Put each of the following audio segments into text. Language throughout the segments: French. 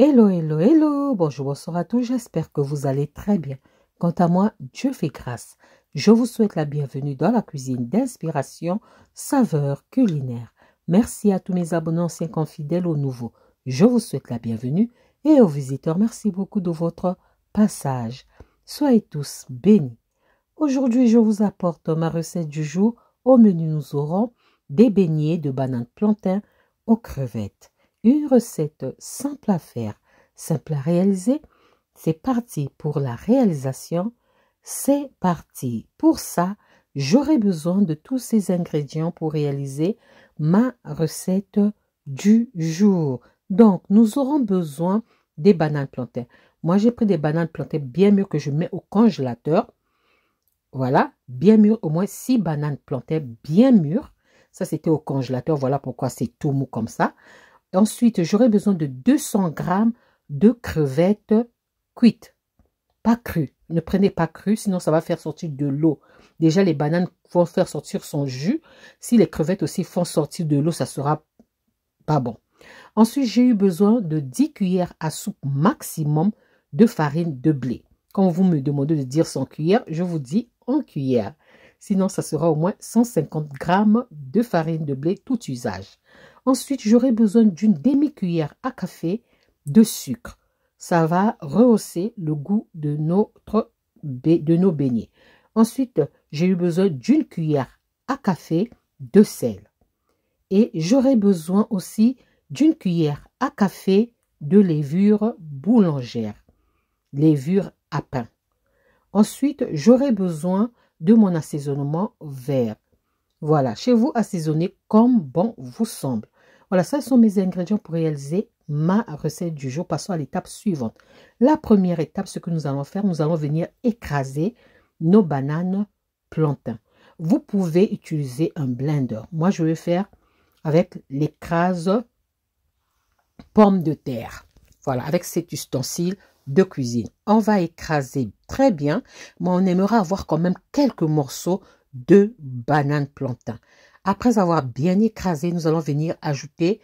Hello, hello, hello, bonjour, bonsoir à tous, j'espère que vous allez très bien. Quant à moi, Dieu fait grâce. Je vous souhaite la bienvenue dans la cuisine d'inspiration, saveur culinaire. Merci à tous mes abonnés anciens comme fidèles ou nouveaux. Je vous souhaite la bienvenue et aux visiteurs, merci beaucoup de votre passage. Soyez tous bénis. Aujourd'hui, je vous apporte ma recette du jour. Au menu, nous aurons des beignets de bananes plantain aux crevettes. Une recette simple à faire, simple à réaliser. C'est parti pour la réalisation. C'est parti. Pour ça, j'aurai besoin de tous ces ingrédients pour réaliser ma recette du jour. Donc, nous aurons besoin des bananes plantain. Moi, j'ai pris des bananes plantain bien mûres que je mets au congélateur. Voilà, bien mûres, au moins 6 bananes plantain bien mûres. Ça, c'était au congélateur. Voilà pourquoi c'est tout mou comme ça. Ensuite, j'aurai besoin de 200 g de crevettes cuites, pas crues. Ne prenez pas crues, sinon ça va faire sortir de l'eau. Déjà, les bananes vont faire sortir son jus. Si les crevettes aussi font sortir de l'eau, ça sera pas bon. Ensuite, j'ai eu besoin de 10 cuillères à soupe maximum de farine de blé. Quand vous me demandez de dire 100 cuillères, je vous dis en cuillère. Sinon, ça sera au moins 150 g de farine de blé, tout usage. Ensuite, j'aurai besoin d'une demi-cuillère à café de sucre. Ça va rehausser le goût de nos beignets. Ensuite, j'ai eu besoin d'une cuillère à café de sel. Et j'aurai besoin aussi d'une cuillère à café de levure boulangère, levure à pain. Ensuite, j'aurai besoin de mon assaisonnement vert. Voilà, chez vous, assaisonnez comme bon vous semble. Voilà, ce sont mes ingrédients pour réaliser ma recette du jour. Passons à l'étape suivante. La première étape, ce que nous allons faire, nous allons venir écraser nos bananes plantain. Vous pouvez utiliser un blender. Moi, je vais faire avec l'écrase pomme de terre. Voilà, avec cet ustensile de cuisine. On va écraser très bien, mais on aimera avoir quand même quelques morceaux de bananes plantain. Après avoir bien écrasé, nous allons venir ajouter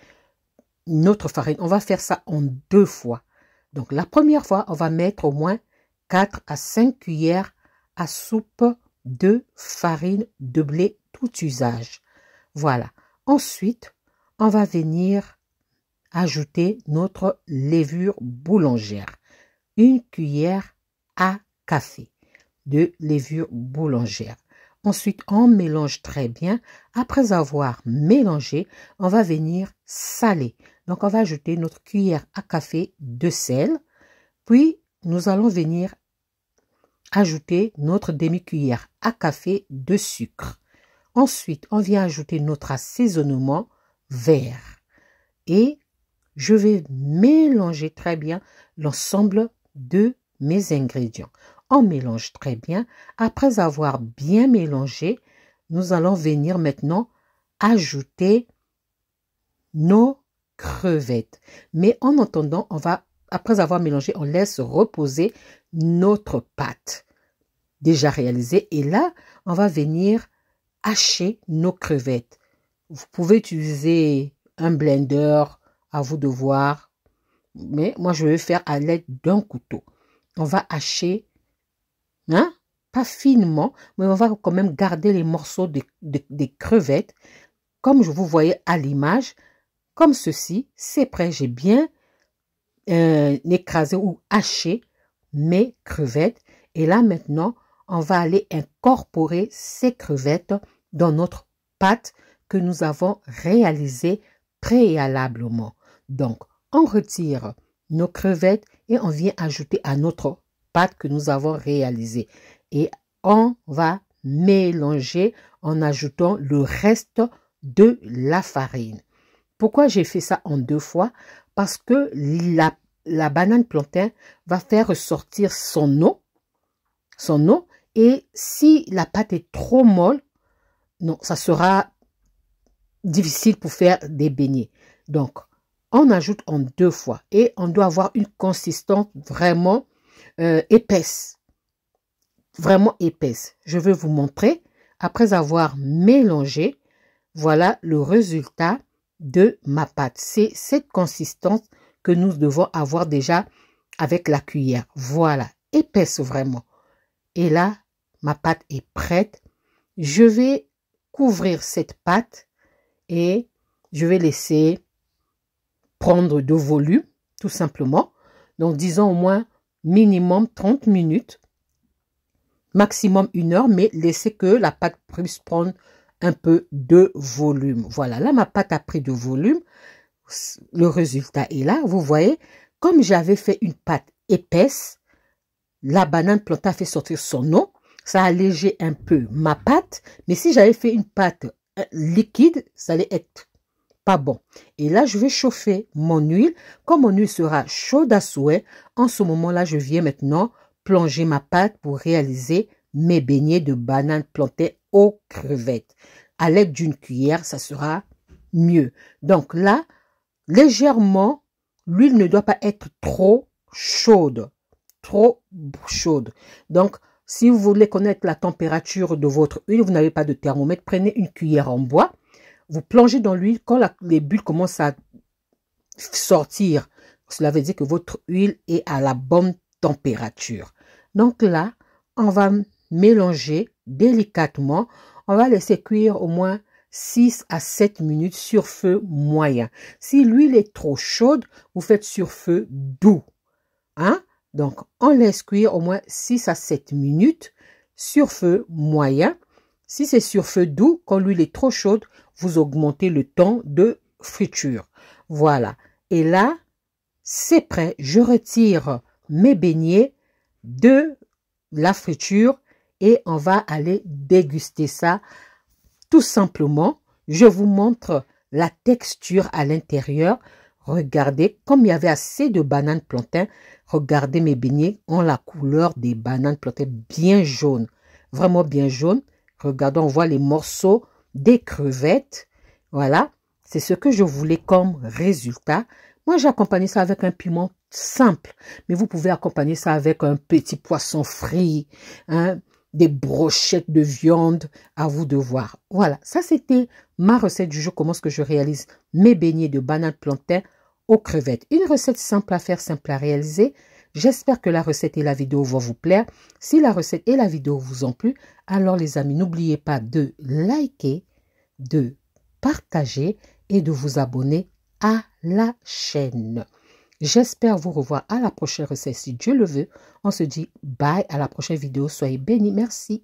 notre farine. On va faire ça en 2 fois. Donc, la première fois, on va mettre au moins 4 à 5 cuillères à soupe de farine de blé tout usage. Voilà. Ensuite, on va venir ajouter notre levure boulangère. 1 cuillère à café de levure boulangère. Ensuite, on mélange très bien. Après avoir mélangé, on va venir saler. Donc, on va ajouter notre cuillère à café de sel. Puis, nous allons venir ajouter notre demi-cuillère à café de sucre. Ensuite, on vient ajouter notre assaisonnement vert. Et je vais mélanger très bien l'ensemble de mes ingrédients. On mélange très bien. Après avoir bien mélangé, nous allons venir maintenant ajouter nos crevettes. Mais en attendant, après avoir mélangé, on laisse reposer notre pâte déjà réalisée. Et là, on va venir hacher nos crevettes. Vous pouvez utiliser un blender, à vous de voir. Mais moi, je vais faire à l'aide d'un couteau. On va hacher, hein, pas finement, mais on va quand même garder les morceaux des crevettes, comme je vous voyais à l'image, comme ceci. C'est prêt, j'ai bien écrasé ou haché mes crevettes. Et là, maintenant, on va aller incorporer ces crevettes dans notre pâte que nous avons réalisée préalablement. Donc, on retire nos crevettes et on vient ajouter à notre pâte que nous avons réalisée. Et on va mélanger en ajoutant le reste de la farine. Pourquoi j'ai fait ça en 2 fois? Parce que la banane plantain va faire ressortir son eau. Et si la pâte est trop molle, non, ça sera difficile pour faire des beignets. Donc, on ajoute en 2 fois et on doit avoir une consistance vraiment épaisse. Vraiment épaisse. Je vais vous montrer. Après avoir mélangé, voilà le résultat de ma pâte. C'est cette consistance que nous devons avoir déjà avec la cuillère. Voilà, épaisse vraiment. Et là, ma pâte est prête. Je vais couvrir cette pâte et je vais laisser prendre de volume, tout simplement. Donc, disons au moins minimum 30 minutes, maximum 1 heure, mais laissez que la pâte puisse prendre un peu de volume. Voilà, là, ma pâte a pris de volume. Le résultat est là. Vous voyez, comme j'avais fait une pâte épaisse, la banane plantain a fait sortir son eau. Ça a allégé un peu ma pâte. Mais si j'avais fait une pâte liquide, ça allait être pas bon. Et là, je vais chauffer mon huile. Comme mon huile sera chaude à souhait, en ce moment-là, je viens maintenant plonger ma pâte pour réaliser mes beignets de banane plantain aux crevettes. À l'aide d'une cuillère, ça sera mieux. Donc là, légèrement, l'huile ne doit pas être trop chaude. Trop chaude. Donc, si vous voulez connaître la température de votre huile, vous n'avez pas de thermomètre, prenez une cuillère en bois. Vous plongez dans l'huile. Quand les bulles commencent à sortir, cela veut dire que votre huile est à la bonne température. Donc là, on va mélanger délicatement. On va laisser cuire au moins 6 à 7 minutes sur feu moyen. Si l'huile est trop chaude, vous faites sur feu doux. Hein? Donc, on laisse cuire au moins 6 à 7 minutes sur feu moyen. Si c'est sur feu doux, quand l'huile est trop chaude, vous augmentez le temps de friture. Voilà. Et là, c'est prêt. Je retire mes beignets de la friture et on va aller déguster ça. Tout simplement, je vous montre la texture à l'intérieur. Regardez, comme il y avait assez de bananes plantain, regardez mes beignets ont la couleur des bananes plantain bien jaune. Vraiment bien jaune. Regardons, on voit les morceaux des crevettes. Voilà, c'est ce que je voulais comme résultat. Moi, j'ai accompagné ça avec un piment simple. Mais vous pouvez accompagner ça avec un petit poisson frit, hein, des brochettes de viande, à vous de voir. Voilà, ça c'était ma recette du jour. Comment est-ce que je réalise mes beignets de bananes plantain aux crevettes. Une recette simple à faire, simple à réaliser. J'espère que la recette et la vidéo vont vous plaire. Si la recette et la vidéo vous ont plu, alors les amis, n'oubliez pas de liker, de partager et de vous abonner à la chaîne. J'espère vous revoir à la prochaine recette si Dieu le veut. On se dit bye à la prochaine vidéo. Soyez bénis. Merci.